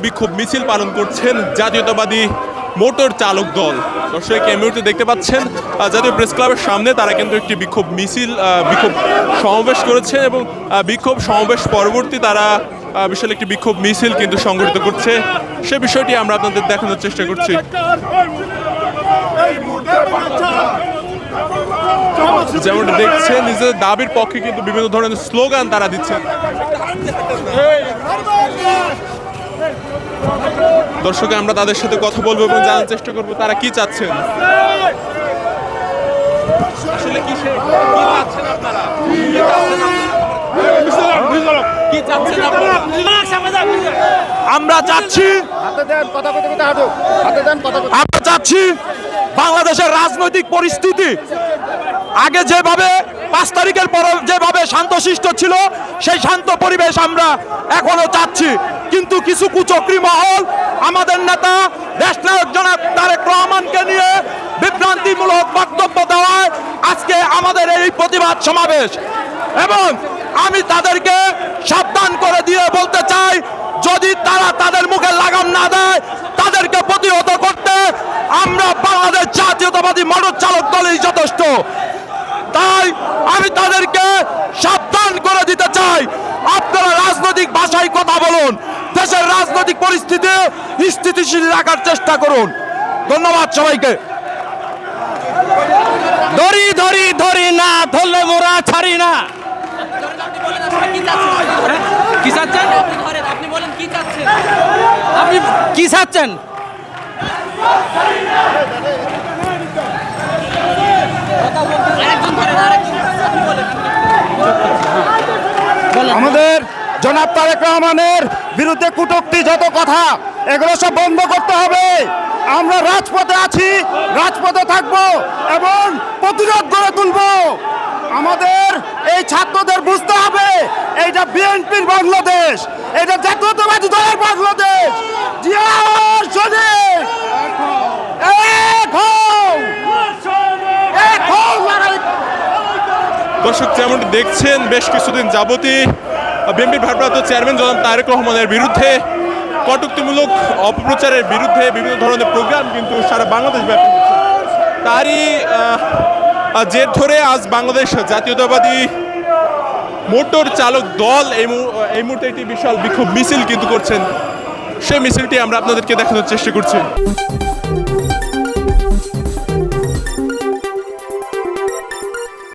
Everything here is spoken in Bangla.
বিক্ষোভ মিছিল পালন করছেন জাতীয়তাবাদী মোটর চালক দল। দর্শক এই মুহূর্তে দেখতে পাচ্ছেন জাতীয় প্রেস ক্লাবের সামনে তারা কিন্তু একটি বিক্ষোভ সমাবেশ করেছে এবং বিক্ষোভ সমাবেশ পরবর্তী তারা বিশাল একটি বিক্ষোভ মিছিল কিন্তু সংগঠিত করছে। সে বিষয়টি আমরা আপনাদের দেখানোর চেষ্টা করছি। যেমনটা দেখছেন নিজেদের দাবির পক্ষে কিন্তু বিভিন্ন ধরনের স্লোগান তারা দিচ্ছেন। দর্শক আমরা তাদের সাথে কথা বলবো এবং জানার চেষ্টা করবো তারা কি চাচ্ছেন। আসলে কি চাচ্ছেন আপনারা? আমরা চাচ্ছি বাংলাদেশের রাজনৈতিক পরিস্থিতি আগে যেভাবে 5 তারিখের পর যেভাবে শান্তশিষ্ট ছিল সেই শান্ত পরিবেশ আমরা এখনো চাচ্ছি, কিন্তু কিছু কুচক্রী মহল আমাদের নেতা দেশনায়ক জনাব তারেক রহমানকে নিয়ে বিভ্রান্তিমূলক বক্তব্য দেওয়ায় আজকে আমাদের এই প্রতিবাদ সমাবেশ। এবং আমি তাদেরকে সাবধান করে দিয়ে বলতে চাই, যদি তারা তাদের মুখে লাগাম না দেয় তাদেরকে প্রতিহত করতে আমরা বাংলাদেশ জাতীয়তাবাদী মোটর চালক দলই যথেষ্ট। তাই আমি তাদেরকে সাবধান করে দিতে চাই, আপনারা রাজনৈতিক ভাষায় কথা বলুন, দেশের রাজনৈতিক পরিস্থিতি স্থিতিশীল রাখার চেষ্টা করুন। ধন্যবাদ সবাইকে। ধরি ধরি ধরি না ধরলে মোরা ছাড়ি না। কি চাচ্ছেন? আপনি বলেন কি চাচ্ছেন? আপনি কি চাচ্ছেন? আমাদের জনাব তারেক রহমানের বিরুদ্ধে কটূক্তি যত কথা এগুলো সব বন্ধ করতে হবে। আমরা রাজপথে আছি, রাজপথে থাকব এবং প্রতিরোধ গড়ে তুলব। আমাদের এই ছাত্রদের বুঝতে হবে এইটা বিএনপির বাংলাদেশ, এটা জাতীয়তাবাদী দলের বাংলাদেশ। জিয়ার সৈনিক দর্শক যেমনটি দেখছেন বেশ কিছুদিন যাবতই বিএনপির ভারপ্রাপ্ত চেয়ারম্যান জনাব তারেক রহমানের বিরুদ্ধে কটূক্তিমূলক অপপ্রচারের বিরুদ্ধে বিভিন্ন ধরনের প্রোগ্রাম কিন্তু সারা বাংলাদেশ ব্যাপী হচ্ছে। তারই জের ধরে আজ বাংলাদেশ জাতীয়তাবাদী মোটর চালক দল এই মুহূর্তে একটি বিশাল বিক্ষোভ মিছিল কিন্তু করছেন। সেই মিছিলটি আমরা আপনাদেরকে দেখানোর চেষ্টা করছি।